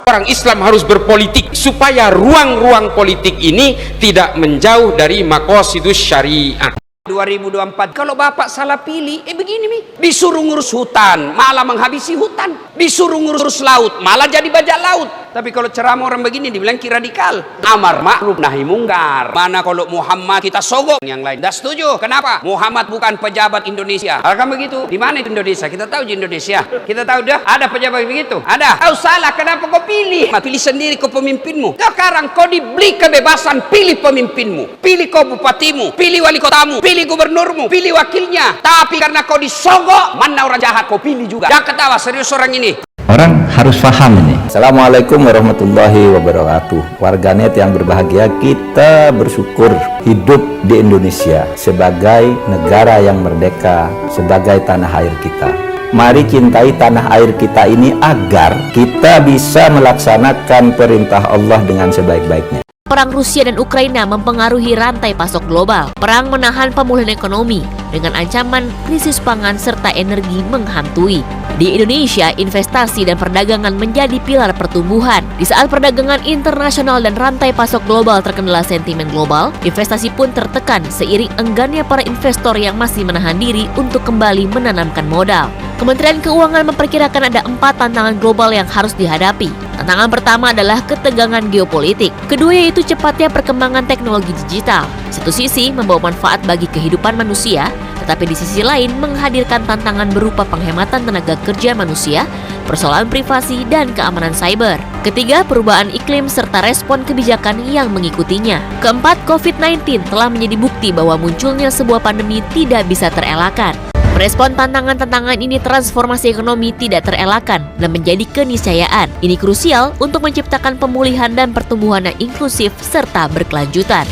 Orang Islam harus berpolitik supaya ruang-ruang politik ini tidak menjauh dari maqasidus syariah. 2024 kalau bapak salah pilih begini nih, disuruh ngurus hutan malah menghabisi hutan, disuruh ngurus laut malah jadi bajak laut. Tapi kalau ceramah orang begini dibilang radikal, amar ma'ruf nahi mungkar. Mana kalau Muhammad kita sogok yang lain. Dah setuju? Kenapa? Muhammad bukan pejabat Indonesia. Akan begitu? Di mana itu Indonesia? Kita tahu di Indonesia. Kita tahu dah ada pejabat begitu. Ada. Kau salah, kenapa kau pilih? Pilih sendiri kau pemimpinmu. Sekarang kau diberi kebebasan pilih pemimpinmu, pilih kau bupatimu, pilih wali kotamu, pilih gubernurmu, pilih wakilnya. Tapi karena kau disogok, mana orang jahat kau pilih juga. Jangan ketawa, serius orang ini. Orang harus paham ini. Assalamualaikum warahmatullahi wabarakatuh. Warganet yang berbahagia, kita bersyukur hidup di Indonesia sebagai negara yang merdeka, sebagai tanah air kita. Mari cintai tanah air kita ini agar kita bisa melaksanakan perintah Allah dengan sebaik-baiknya. Perang Rusia dan Ukraina mempengaruhi rantai pasok global. Perang menahan pemulihan ekonomi dengan ancaman krisis pangan serta energi menghantui. Di Indonesia, investasi dan perdagangan menjadi pilar pertumbuhan. Di saat perdagangan internasional dan rantai pasok global terkendala sentimen global, investasi pun tertekan seiring enggannya para investor yang masih menahan diri untuk kembali menanamkan modal. Kementerian Keuangan memperkirakan ada 4 tantangan global yang harus dihadapi. Tantangan pertama adalah ketegangan geopolitik. Kedua yaitu cepatnya perkembangan teknologi digital. Satu sisi membawa manfaat bagi kehidupan manusia, tetapi di sisi lain menghadirkan tantangan berupa penghematan tenaga kerja manusia, persoalan privasi dan keamanan cyber. Ketiga, perubahan iklim serta respon kebijakan yang mengikutinya. Keempat, COVID-19 telah menjadi bukti bahwa munculnya sebuah pandemi tidak bisa terelakkan. Merespon tantangan-tantangan ini, transformasi ekonomi tidak terelakkan dan menjadi keniscayaan. Ini krusial untuk menciptakan pemulihan dan pertumbuhan yang inklusif serta berkelanjutan.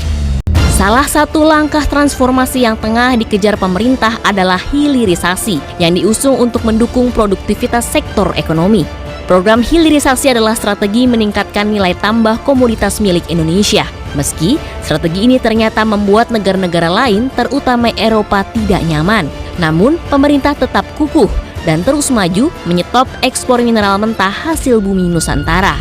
Salah satu langkah transformasi yang tengah dikejar pemerintah adalah hilirisasi yang diusung untuk mendukung produktivitas sektor ekonomi. Program hilirisasi adalah strategi meningkatkan nilai tambah komoditas milik Indonesia. Meski strategi ini ternyata membuat negara-negara lain, terutama Eropa, tidak nyaman. Namun, pemerintah tetap kukuh dan terus maju menyetop ekspor mineral mentah hasil bumi Nusantara.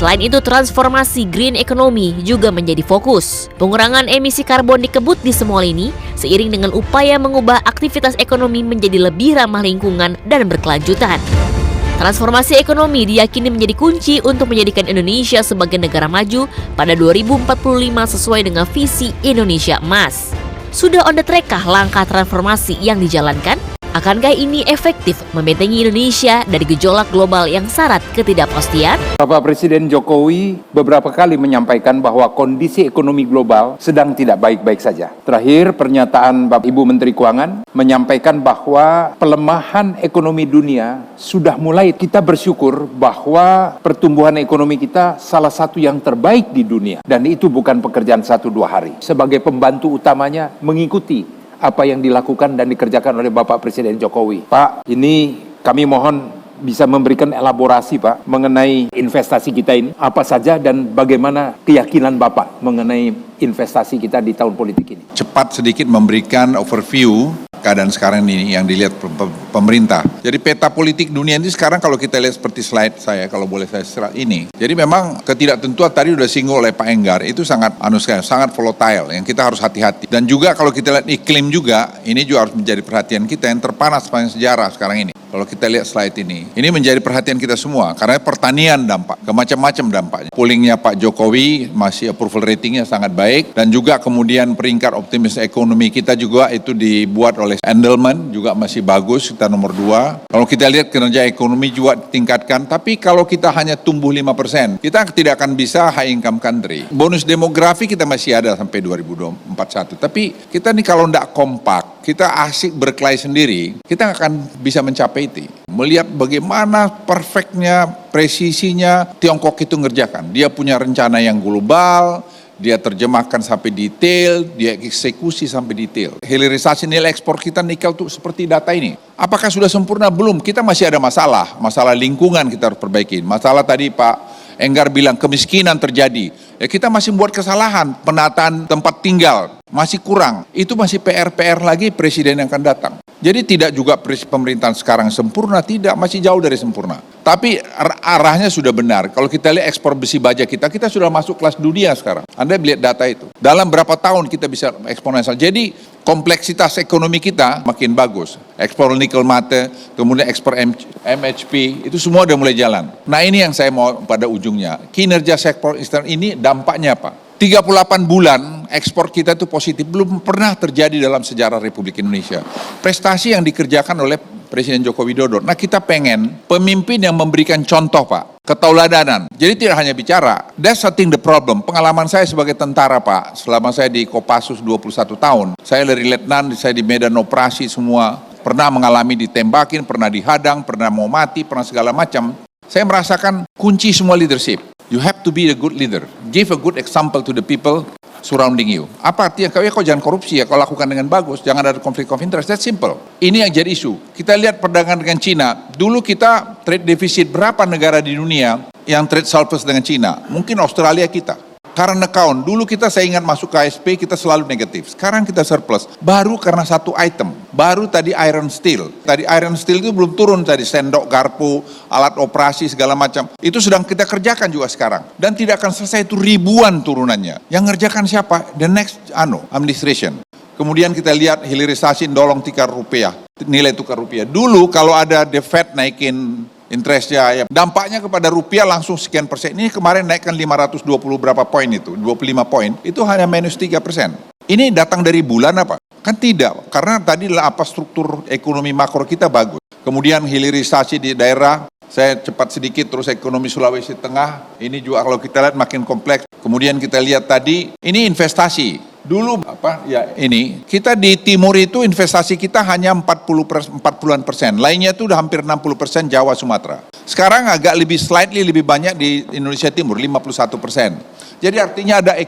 Selain itu, transformasi green economy juga menjadi fokus. Pengurangan emisi karbon dikebut di semua lini, seiring dengan upaya mengubah aktivitas ekonomi menjadi lebih ramah lingkungan dan berkelanjutan. Transformasi ekonomi diyakini menjadi kunci untuk menjadikan Indonesia sebagai negara maju pada 2045 sesuai dengan visi Indonesia Emas. Sudah on the track-kah langkah transformasi yang dijalankan? Akankah ini efektif membentengi Indonesia dari gejolak global yang syarat ketidakpastian? Bapak Presiden Jokowi beberapa kali menyampaikan bahwa kondisi ekonomi global sedang tidak baik-baik saja. Terakhir, pernyataan Bapak Ibu Menteri Keuangan menyampaikan bahwa pelemahan ekonomi dunia sudah mulai. Kita bersyukur bahwa pertumbuhan ekonomi kita salah satu yang terbaik di dunia. Dan itu bukan pekerjaan 1-2 hari. Sebagai pembantu utamanya mengikuti apa yang dilakukan dan dikerjakan oleh Bapak Presiden Jokowi. Pak, ini kami mohon bisa memberikan elaborasi Pak mengenai investasi kita ini. Apa saja dan bagaimana keyakinan Bapak mengenai investasi kita di tahun politik ini. Cepat sedikit memberikan overview keadaan sekarang ini yang dilihat pemerintah. Jadi peta politik dunia ini sekarang kalau kita lihat seperti slide saya, kalau boleh saya share ini. Jadi memang ketidaktentuan tadi sudah singgung oleh Pak Enggar, itu sangat sangat volatile, yang kita harus hati-hati. Dan juga kalau kita lihat iklim juga, ini juga harus menjadi perhatian kita yang terpanas sepanjang sejarah sekarang ini. Kalau kita lihat slide ini menjadi perhatian kita semua, karena pertanian dampak, macam-macam dampaknya. Pollingnya Pak Jokowi masih approval ratingnya sangat baik, dan juga kemudian peringkat optimis ekonomi kita juga itu dibuat oleh Endelman, juga masih bagus, kita nomor 2. Kalau kita lihat kinerja ekonomi juga ditingkatkan, tapi kalau kita hanya tumbuh 5%, kita tidak akan bisa high income country. Bonus demografi kita masih ada sampai 2041, tapi kita nih kalau tidak kompak, kita asik berkelahi sendiri, kita akan bisa mencapai itu. Melihat bagaimana perfectnya, presisinya Tiongkok itu ngerjakan. Dia punya rencana yang global, dia terjemahkan sampai detail, dia eksekusi sampai detail. Hilirisasi nilai ekspor kita nikel tuh seperti data ini. Apakah sudah sempurna? Belum, kita masih ada masalah lingkungan kita harus perbaiki. Masalah tadi Pak Enggar bilang kemiskinan terjadi. Ya kita masih membuat kesalahan, penataan tempat tinggal masih kurang. Itu masih PR lagi presiden yang akan datang. Jadi tidak juga pemerintahan sekarang sempurna, tidak, masih jauh dari sempurna. Tapi arahnya sudah benar. Kalau kita lihat ekspor besi baja kita sudah masuk kelas dunia sekarang. Anda lihat data itu. Dalam berapa tahun kita bisa eksponensial. Jadi kompleksitas ekonomi kita makin bagus. Ekspor nikel mate, kemudian ekspor MHP, itu semua udah mulai jalan. Nah ini yang saya mau pada ujungnya. Kinerja sektor eksternal ini dampaknya apa? 38 bulan ekspor kita itu positif, belum pernah terjadi dalam sejarah Republik Indonesia. Prestasi yang dikerjakan oleh Presiden Joko Widodo. Nah kita pengen pemimpin yang memberikan contoh Pak, ketauladanan. Jadi tidak hanya bicara, that's I think the problem. Pengalaman saya sebagai tentara Pak, selama saya di Kopassus 21 tahun, saya dari letnan, saya di medan operasi semua, pernah mengalami ditembakin, pernah dihadang, pernah mau mati, pernah segala macam. Saya merasakan kunci semua leadership. You have to be a good leader. Give a good example to the people surrounding you. Apa artinya? Kau jangan korupsi ya, kau lakukan dengan bagus, jangan ada konflik of interest, that's simple. Ini yang jadi isu. Kita lihat perdagangan dengan Cina, dulu kita trade deficit berapa negara di dunia yang trade surplus dengan Cina? Mungkin Australia kita. Current account, dulu kita saya ingat masuk ke ASP kita selalu negatif, sekarang kita surplus, baru karena satu item, baru tadi iron steel. Tadi iron steel itu belum turun tadi, sendok, garpu, alat operasi segala macam, itu sedang kita kerjakan juga sekarang. Dan tidak akan selesai itu ribuan turunannya. Yang ngerjakan siapa? The next administration. Kemudian kita lihat hilirisasi dolong tikar rupiah, nilai tukar rupiah. Dulu kalau ada the Fed naikin interestnya, ya, dampaknya kepada rupiah langsung sekian persen. Ini kemarin naikkan 520 berapa poin itu, 25 poin, itu hanya minus 3%. Ini datang dari bulan apa? Kan tidak, karena tadi apa struktur ekonomi makro kita bagus. Kemudian hilirisasi di daerah, saya cepat sedikit, terus ekonomi Sulawesi Tengah, ini juga kalau kita lihat makin kompleks. Kemudian kita lihat tadi, ini investasi. Dulu ini kita di timur itu investasi kita hanya 40%, lainnya itu udah hampir 60% Jawa Sumatera. Sekarang agak slightly lebih banyak di Indonesia Timur, 51%. Jadi artinya ada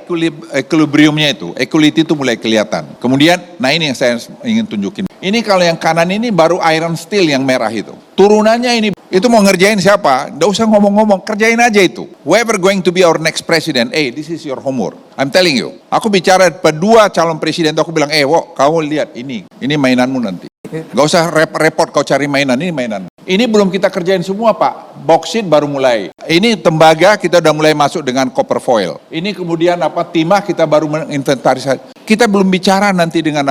equilibriumnya itu, equality itu mulai kelihatan. Kemudian, nah ini yang saya ingin tunjukin. Ini kalau yang kanan ini baru iron steel yang merah itu. Turunannya ini, itu mau ngerjain siapa? Nggak usah ngomong-ngomong, kerjain aja itu. Whoever going to be our next president, this is your homework. I'm telling you. Aku bicara kedua calon presiden, aku bilang, kamu lihat ini mainanmu nanti. Nggak usah repot kau cari mainan, ini mainan. Ini belum kita kerjain semua Pak, bauxit baru mulai. Ini tembaga kita udah mulai masuk dengan copper foil. Ini kemudian timah kita baru menginventarisasi. Kita belum bicara nanti dengan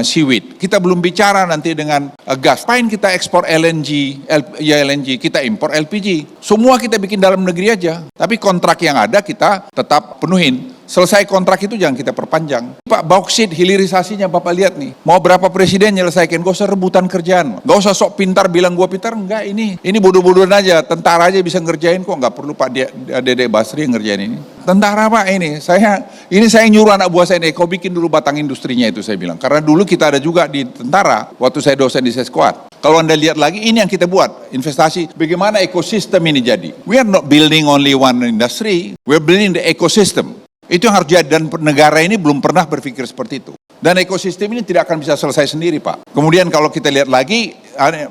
seaweed. Kita belum bicara nanti dengan gas. Paling kita ekspor LNG, kita impor LPG. Semua kita bikin dalam negeri aja. Tapi kontrak yang ada kita tetap penuhin. Selesai kontrak itu jangan kita perpanjang. Pak, bauxit hilirisasinya Bapak lihat nih. Mau berapa presiden nyelesaikan, gak usah rebutan kerjaan. Gak usah sok pintar bilang gua pintar, enggak ini bodoh-bodohan aja. Tentara aja bisa ngerjain kok, gak perlu Pak Dede Basri ngerjain ini. Tentara Pak ini saya nyuruh anak buah saya nih, kau bikin dulu batang industrinya itu saya bilang. Karena dulu kita ada juga di tentara, waktu saya dosen di Seskuat. Kalau Anda lihat lagi, ini yang kita buat, investasi. Bagaimana ekosistem ini jadi. We are not building only one industry, we are building the ecosystem. Itu yang harus jadi, dan negara ini belum pernah berpikir seperti itu. Dan ekosistem ini tidak akan bisa selesai sendiri Pak. Kemudian kalau kita lihat lagi,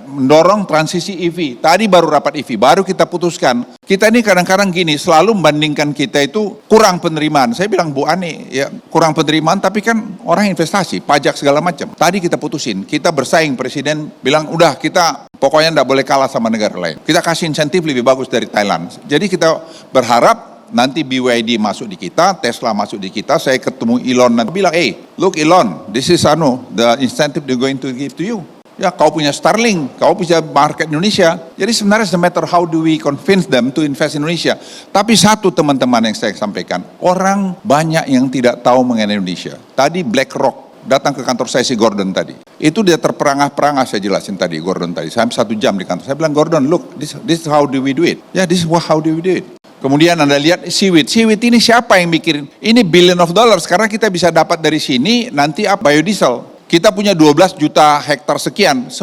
mendorong transisi EV. Tadi baru rapat EV, baru kita putuskan. Kita ini kadang-kadang gini, selalu membandingkan kita itu kurang penerimaan. Saya bilang Bu Ani, ya kurang penerimaan, tapi kan orang investasi, pajak segala macam. Tadi kita putusin, kita bersaing, Presiden bilang udah kita pokoknya tidak boleh kalah sama negara lain. Kita kasih insentif lebih bagus dari Thailand. Jadi kita berharap nanti BYD masuk di kita, Tesla masuk di kita, saya ketemu Elon nanti bilang, look Elon, this is the incentive they're going to give to you. Ya kau punya Starlink, kau bisa market Indonesia. Jadi sebenarnya no matter how do we convince them to invest in Indonesia. Tapi satu teman-teman yang saya sampaikan, orang banyak yang tidak tahu mengenai Indonesia. Tadi BlackRock datang ke kantor saya si Gordon tadi. Itu dia terperangah-perangah saya jelasin tadi, Gordon tadi. Saya 1 jam di kantor. Saya bilang, Gordon, look, this is how do we do it. Ya, this is how do we do it. Kemudian Anda lihat seaweed. Seaweed ini siapa yang mikirin? Ini billion of dollars karena kita bisa dapat dari sini nanti biodiesel. Kita punya 12 juta hektar sekian, 10%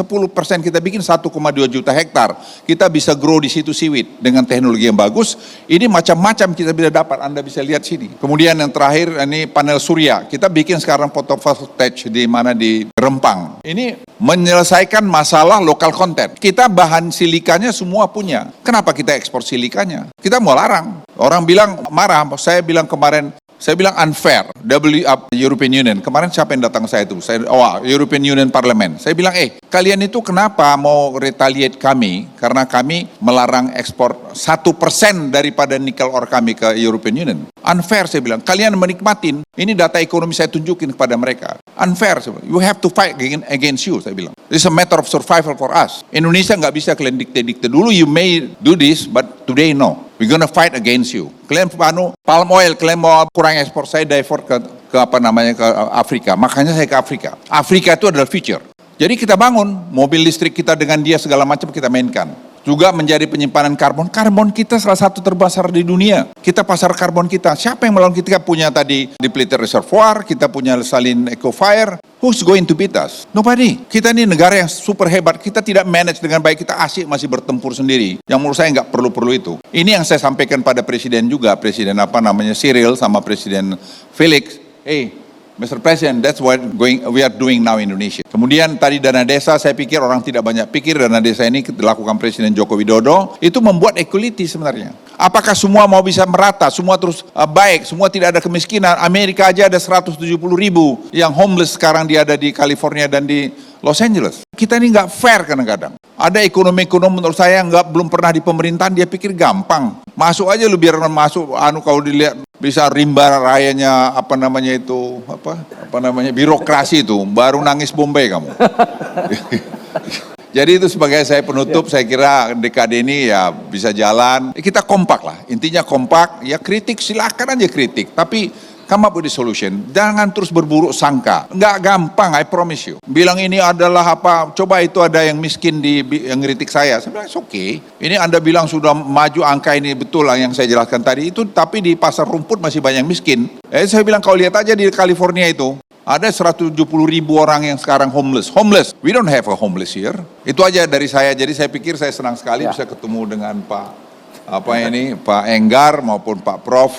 kita bikin 1,2 juta hektar. Kita bisa grow di situ seaweed dengan teknologi yang bagus. Ini macam-macam kita bisa dapat, Anda bisa lihat sini. Kemudian yang terakhir ini panel surya. Kita bikin sekarang photovoltaic di Rempang. Ini menyelesaikan masalah lokal content. Kita bahan silikanya semua punya. Kenapa kita ekspor silikanya? Kita mau larang. Orang bilang marah, saya bilang kemarin Saya bilang unfair. European Union. Kemarin siapa yang datang saya itu? European Union Parliament. Saya bilang, kalian itu kenapa mau retaliate kami? Karena kami melarang ekspor 1% daripada nikel ore kami ke European Union. Unfair, saya bilang. Kalian menikmatin. Ini data ekonomi saya tunjukin kepada mereka. Unfair. Saya bilang. You have to fight against you, saya bilang. This is a matter of survival for us. Indonesia nggak bisa kalian dikte-dikte. Dulu you may do this, but today no. We're gonna fight against you. Kalian palm oil, kalian mau kurang ekspor, saya divert ke Afrika. Makanya saya ke Afrika. Afrika itu adalah future. Jadi kita bangun mobil listrik kita dengan dia segala macam kita mainkan. Juga menjadi penyimpanan karbon. Karbon kita salah satu terbesar di dunia. Kita pasar karbon kita. Siapa yang melawan kita? Punya tadi depleted reservoir, kita punya salin eco-fire. Who's going to beat us? Nobody. Kita ini negara yang super hebat. Kita tidak manage dengan baik. Kita asyik masih bertempur sendiri. Yang menurut saya nggak perlu-perlu itu. Ini yang saya sampaikan pada presiden juga. Presiden Cyril sama Presiden Felix. Mr. President, that's what we are doing now in Indonesia. Kemudian tadi dana desa, saya pikir orang tidak banyak pikir dana desa ini dilakukan Presiden Joko Widodo, itu membuat equality sebenarnya. Apakah semua mau bisa merata, semua terus baik, semua tidak ada kemiskinan? Amerika aja ada 170.000 yang homeless sekarang dia ada di California dan di Los Angeles. Kita ini nggak fair kadang-kadang. Ada ekonomi menurut saya belum pernah di pemerintahan, dia pikir gampang. Masuk aja lu biar masuk, kalau dilihat bisa rimba rayanya birokrasi itu, baru nangis Bombay kamu. Jadi itu sebagai saya penutup, saya kira dekade ini ya bisa jalan. Kita kompak lah, intinya kompak, ya kritik silakan aja kritik, tapi come up with a solution. Jangan terus berburuk sangka. Nggak gampang, I promise you. Bilang ini adalah coba itu ada yang miskin yang ngeritik saya. Saya bilang, it's okay. Ini Anda bilang sudah maju angka ini, betul lah yang saya jelaskan tadi. Itu tapi di pasar rumput masih banyak yang miskin. Saya bilang, kau lihat aja di California itu. Ada 170.000 orang yang sekarang homeless. We don't have a homeless here. Itu aja dari saya. Jadi saya pikir saya senang sekali bisa ketemu dengan Pak Enggar maupun Pak Prof.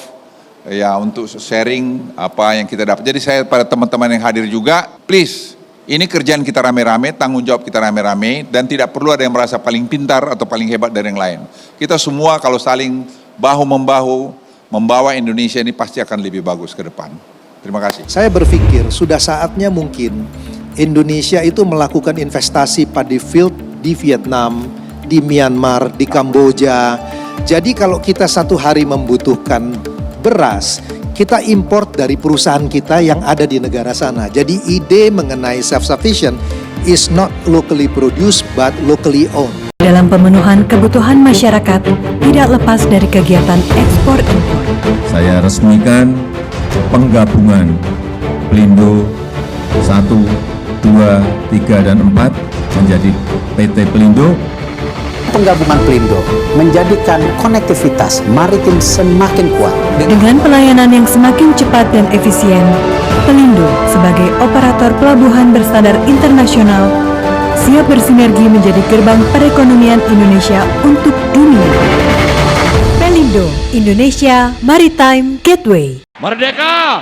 Ya untuk sharing apa yang kita dapat. Jadi saya pada teman-teman yang hadir juga, please, ini kerjaan kita rame-rame, tanggung jawab kita rame-rame, dan tidak perlu ada yang merasa paling pintar atau paling hebat dari yang lain. Kita semua kalau saling bahu-membahu membawa Indonesia ini pasti akan lebih bagus ke depan. Terima kasih. Saya berpikir sudah saatnya mungkin Indonesia itu melakukan investasi pada field di Vietnam, di Myanmar, di Kamboja. Jadi kalau kita satu hari membutuhkan beras, kita import dari perusahaan kita yang ada di negara sana. Jadi ide mengenai self-sufficient is not locally produced but locally owned. Dalam pemenuhan kebutuhan masyarakat tidak lepas dari kegiatan ekspor-impor. Saya resmikan penggabungan Pelindo 1, 2, 3, dan 4 menjadi PT Pelindo. Penggabungan Pelindo menjadikan konektivitas maritim semakin kuat. Dengan pelayanan yang semakin cepat dan efisien, Pelindo sebagai operator pelabuhan berstandar internasional siap bersinergi menjadi gerbang perekonomian Indonesia untuk dunia. Pelindo, Indonesia Maritime Gateway. Merdeka!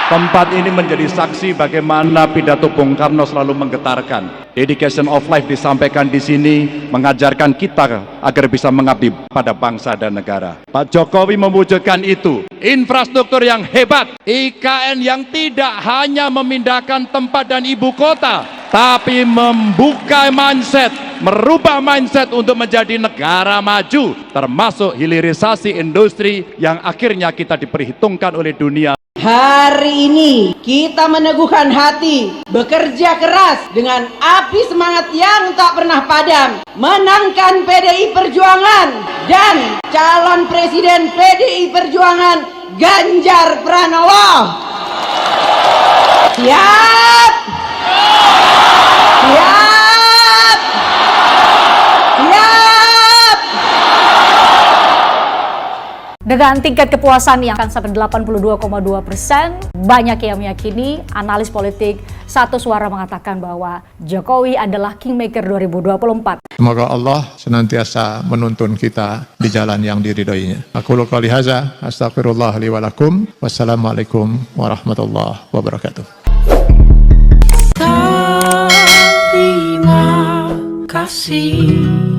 Tempat ini menjadi saksi bagaimana pidato Bung Karno selalu menggetarkan. Dedication of life disampaikan di sini, mengajarkan kita agar bisa mengabdi pada bangsa dan negara. Pak Jokowi mewujudkan itu. Infrastruktur yang hebat, IKN yang tidak hanya memindahkan tempat dan ibu kota, tapi membuka mindset, merubah mindset untuk menjadi negara maju, termasuk hilirisasi industri yang akhirnya kita diperhitungkan oleh dunia. Hari ini kita meneguhkan hati, bekerja keras dengan api semangat yang tak pernah padam, menangkan PDI Perjuangan dan calon presiden PDI Perjuangan Ganjar Pranowo. Siap? Siap? Siap? Dengan tingkat kepuasan yang akan sampai 82,2%, banyak yang meyakini, analis politik satu suara mengatakan bahwa Jokowi adalah Kingmaker 2024. Semoga Allah senantiasa menuntun kita di jalan yang diridhoinya. Aku qouli hadza, astaghfirullah li wa lakum. Wassalamualaikum warahmatullahi wabarakatuh. Terima kasih.